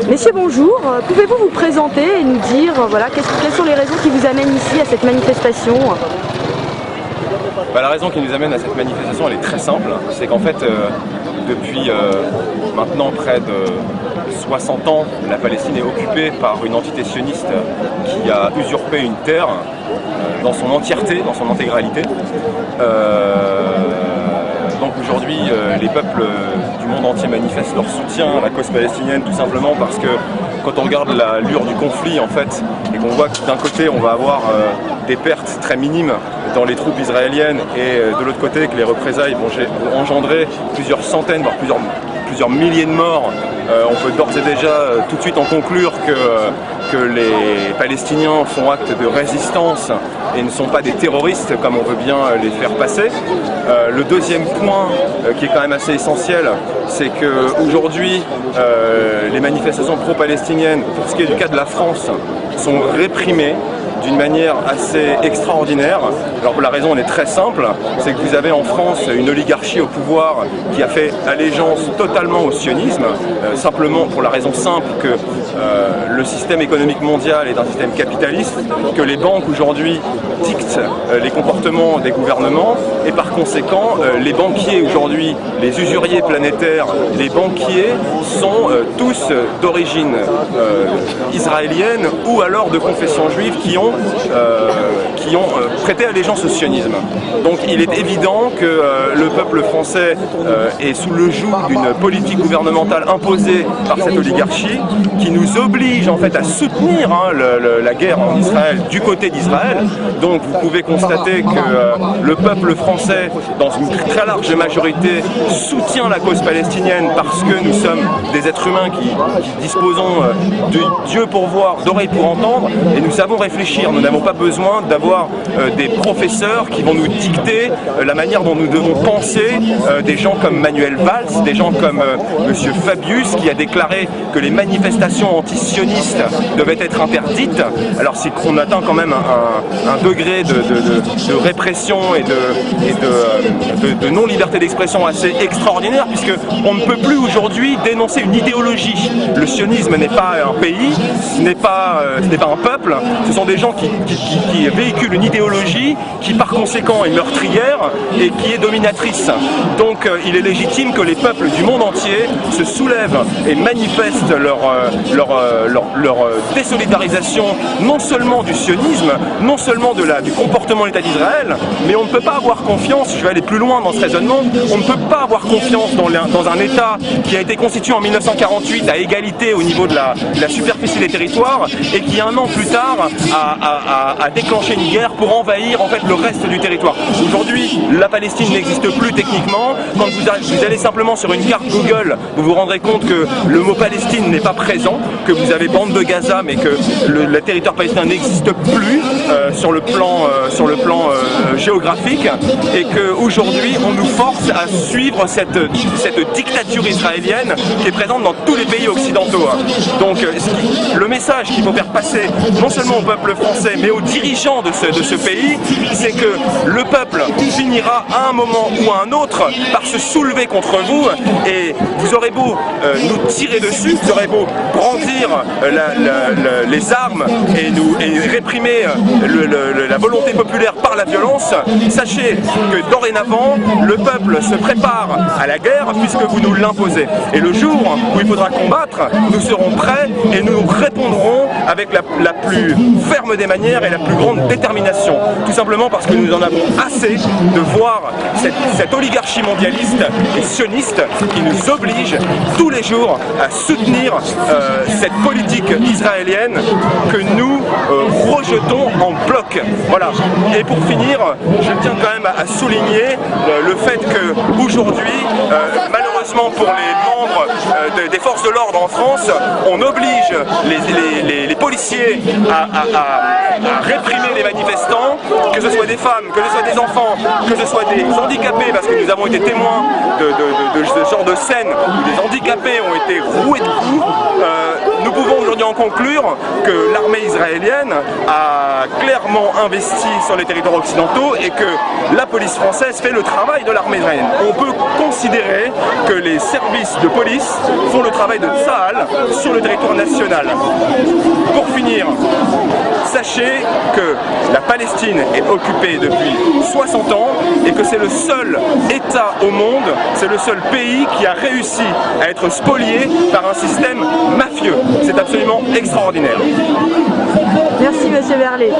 Messieurs, bonjour. Pouvez-vous vous présenter et nous dire voilà, quelles sont les raisons qui vous amènent ici à cette manifestation? La raison qui nous amène à cette manifestation, elle est très simple. C'est qu'en fait, depuis maintenant près de 60 ans, la Palestine est occupée par une entité sioniste qui a usurpé une terre dans son entièreté, dans son intégralité. Donc aujourd'hui, les peuples du monde entier manifestent leur soutien à la cause palestinienne, tout simplement parce que quand on regarde l'allure du conflit en fait, et qu'on voit que d'un côté on va avoir des pertes très minimes dans les troupes israéliennes et de l'autre côté que les représailles vont engendrer plusieurs centaines, voire plusieurs milliers de morts, on peut d'ores et déjà tout de suite en conclure que les Palestiniens font acte de résistance et ne sont pas des terroristes comme on veut bien les faire passer. Le deuxième point qui est quand même assez essentiel, c'est qu'aujourd'hui les manifestations pro-palestiniennes, pour ce qui est du cas de la France, sont réprimées d'une manière assez extraordinaire. Alors la raison elle est très simple, c'est que vous avez en France une oligarchie au pouvoir qui a fait allégeance totalement au sionisme, simplement pour la raison simple que le système économique mondial est un système capitaliste, que les banques aujourd'hui dictent les comportements des gouvernements et par conséquent les banquiers aujourd'hui, les usuriers planétaires, les banquiers sont tous d'origine israélienne ou alors de confession juive qui ont prêté allégeance au sionisme. Donc il est évident que le peuple français est sous le joug d'une politique gouvernementale imposée par cette oligarchie qui nous oblige en fait à soutenir la guerre en Israël du côté d'Israël. Donc vous pouvez constater que le peuple français, dans une très large majorité, soutient la cause palestinienne parce que nous sommes des êtres humains qui disposons de Dieu pour voir, d'oreilles pour entendre, et nous savons réfléchir. Nous n'avons pas besoin d'avoir des professeurs qui vont nous dicter la manière dont nous devons penser, des gens comme Manuel Valls, des gens comme Monsieur Fabius qui a déclaré que les manifestations anti-sionistes devaient être interdites. Alors c'est qu'on atteint quand même un degré de répression et de non-liberté d'expression assez extraordinaire, puisque on ne peut plus aujourd'hui dénoncer une idéologie. Le sionisme n'est pas un pays, ce n'est pas un peuple, ce sont des gens qui véhiculent une idéologie qui par conséquent est meurtrière et qui est dominatrice. Donc il est légitime que les peuples du monde entier se soulèvent et manifestent leur désolidarisation non seulement du sionisme, non seulement du comportement de l'État d'Israël, mais on ne peut pas avoir confiance, je vais aller plus loin dans ce raisonnement, on ne peut pas avoir confiance dans un État qui a été constitué en 1948 à égalité au niveau de la superficie des territoires et qui un an plus tard a déclenché une guerre pour envahir en fait le reste du territoire. Aujourd'hui, la Palestine n'existe plus techniquement. Quand vous allez simplement sur une carte Google, vous vous rendrez compte que le mot Palestine n'est pas présent, que vous avez bande de Gaza, mais que le territoire palestinien n'existe plus sur le plan géographique, et qu'aujourd'hui on nous force à suivre cette dictature israélienne qui est présente dans tous les pays occidentaux. Donc le message qu'il faut faire passer non seulement au peuple français mais aux dirigeants de ce pays, c'est que le peuple finira à un moment ou à un autre par se soulever contre vous, et vous aurez beau nous tirer dessus, vous aurez beau brandir les armes et réprimer la volonté populaire par la violence, sachez que dorénavant le peuple se prépare à la guerre puisque vous nous l'imposez, et le jour où il faudra combattre, nous serons prêts et nous répondrons avec la plus ferme des manières et la plus grande détermination, tout simplement parce que nous en avons assez de voir cette oligarchie mondialiste et sioniste qui nous oblige tous les jours à soutenir cette politique israélienne que nous rejetons en bloc. Voilà. Et pour finir, je tiens quand même à souligner le fait qu'aujourd'hui, malheureusement pour les membres des forces de l'ordre en France, on oblige les policiers à réprimer les manifestants, que ce soit des femmes, que ce soit des enfants, que ce soit des handicapés, parce que nous avons été témoins de ce genre de scène où des handicapés ont été roués de coups. Nous pouvons aujourd'hui en conclure que l'armée israélienne a clairement investi sur les territoires occidentaux et que la police française fait le travail de l'armée israélienne. On peut considérer que les services de police font le travail de Tsahal sur le territoire national. Pour finir, sachez que la Palestine est occupée depuis 60 ans et que c'est le seul État au monde, c'est le seul pays qui a réussi à être spolié par un système mafieux. C'est absolument extraordinaire. Merci Monsieur Berlet.